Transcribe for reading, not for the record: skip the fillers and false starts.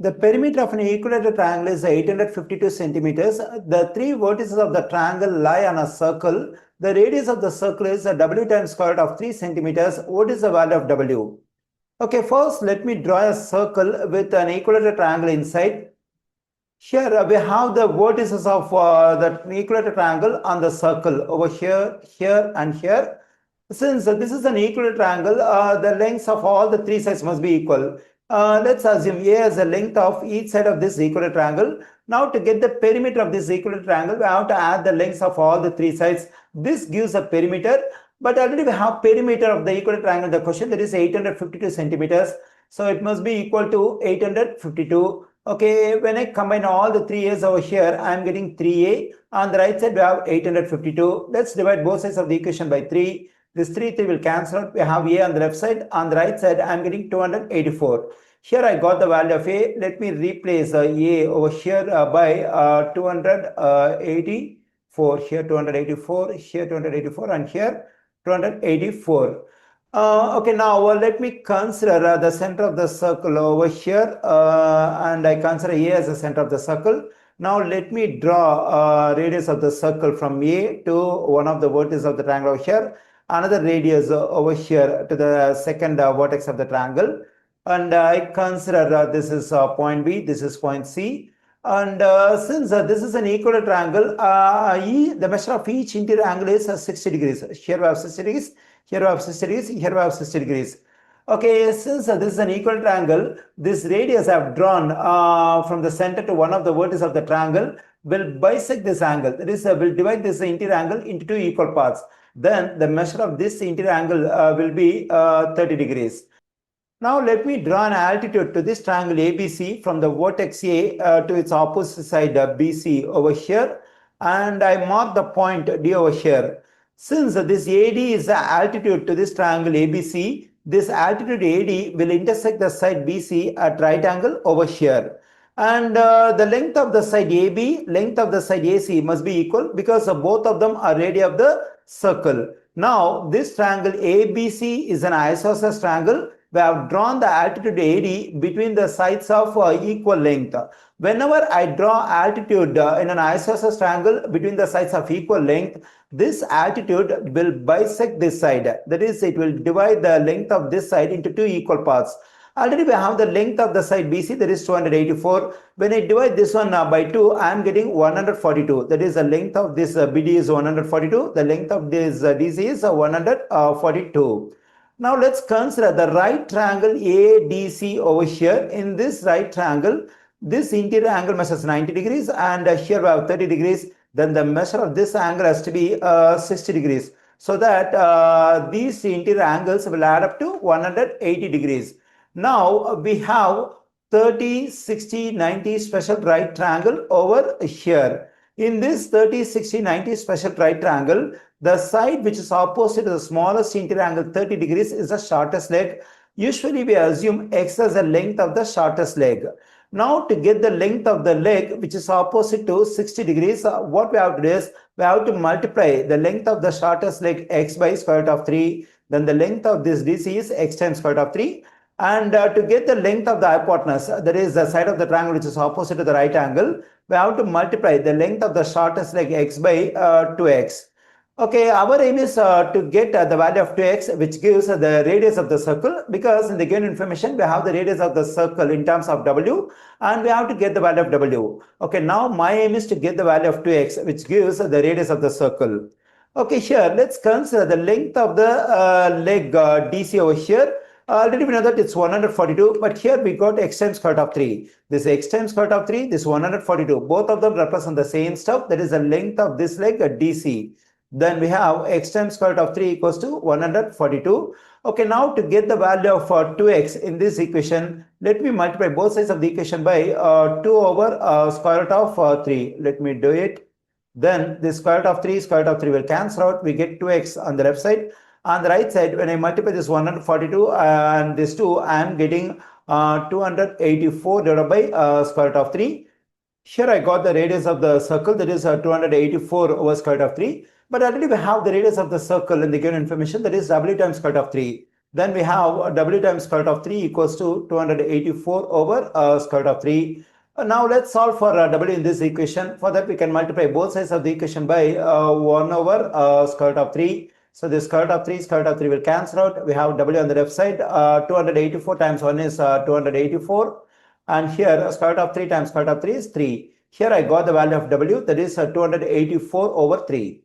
The perimeter of an equilateral triangle is 852 centimeters. The three vertices of the triangle lie on a circle. The radius of the circle is w times square root of 3 centimeters. What is the value of w? Okay, first let me draw a circle with an equilateral triangle inside. Here we have the vertices of the equilateral triangle on the circle over here, here and here. Since this is an equilateral triangle, the lengths of all the three sides must be equal. Let's assume A as the length of each side of this equilateral triangle. Now to get the perimeter of this equilateral triangle, we have to add the lengths of all the three sides. This gives a perimeter, but already we have perimeter of the equilateral triangle in the question, that is 852 centimeters. So it must be equal to 852. Okay, when I combine all the three A's over here, I am getting 3A. On the right side, we have 852. Let's divide both sides of the equation by 3. This 3 will cancel out. We have A on the left side. On the right side, I am getting 284. Here I got the value of A. Let me replace A over here by 284. Here 284, here 284, and here 284. Okay, now let me consider the center of the circle over here, and I consider A as the center of the circle. Now let me draw radius of the circle from A to one of the vertices of the triangle over here, another radius over here to the second vertex of the triangle, and I consider this is point B, this is point C. And since this is an equilateral triangle, the measure of each interior angle is 60 degrees. Here we have 60 degrees, here we have 60 degrees, here we have 60 degrees. Okay, since this is an equilateral triangle, this radius I have drawn from the center to one of the vertices of the triangle will bisect this angle. That is, will divide this interior angle into two equal parts. Then the measure of this interior angle will be 30 degrees. Now let me draw an altitude to this triangle ABC from the vertex A to its opposite side BC over here, and I mark the point D over here. Since this AD is the altitude to this triangle ABC, this altitude AD will intersect the side BC at right angle over here. And the length of the side AB, length of the side AC must be equal because both of them are radii of the circle. Now this triangle ABC is an isosceles triangle. We have drawn the altitude AD between the sides of equal length. Whenever I draw altitude in an isosceles triangle between the sides of equal length, this altitude will bisect this side. That is, it will divide the length of this side into two equal parts. Already we have the length of the side BC, that is 284. When I divide this one by 2, I am getting 142. That is, the length of this BD is 142. The length of this DC is 142. Now let's consider the right triangle ADC over here. In this right triangle, this interior angle measures 90 degrees and here we have 30 degrees. Then the measure of this angle has to be 60 degrees. So that these interior angles will add up to 180 degrees. Now we have 30, 60, 90 special right triangle over here. In this 30, 60, 90 special right triangle, the side which is opposite to the smallest interior angle 30 degrees is the shortest leg. Usually we assume x as the length of the shortest leg. Now to get the length of the leg which is opposite to 60 degrees, what we have to do is we have to multiply the length of the shortest leg x by square root of 3. Then the length of this DC is x times square root of 3. And to get the length of the hypotenuse, that is the side of the triangle which is opposite to the right angle, we have to multiply the length of the shortest leg x by 2x. Okay, our aim is to get the value of 2x, which gives the radius of the circle, because in the given information we have the radius of the circle in terms of w, and we have to get the value of w. Okay, now my aim is to get the value of 2x, which gives the radius of the circle. Okay, here let's consider the length of the leg DC over here. Already we know that it's 142, but here we got x times square root of 3. This x times square root of 3, this 142. Both of them represent the same stuff, that is the length of this leg DC. Then we have x times square root of 3 equals to 142. Okay, now to get the value of 2x in this equation, let me multiply both sides of the equation by 2 over square root of 3. Let me do it. Then this square root of 3 will cancel out. We get 2x on the left side. On the right side, when I multiply this 142 and this 2, I am getting 284 divided by square root of 3. Here I got the radius of the circle, that is 284 over square root of 3. But already we have the radius of the circle in the given information, that is w times square root of 3. Then we have w times square root of 3 equals to 284 over square root of 3. Now let's solve for w in this equation. For that we can multiply both sides of the equation by 1 over square root of 3. So this square root of 3 will cancel out. We have w on the left side. 284 times 1 is 284. And here square root of 3 times square root of 3 is 3. Here I got the value of w, that is 284 over 3.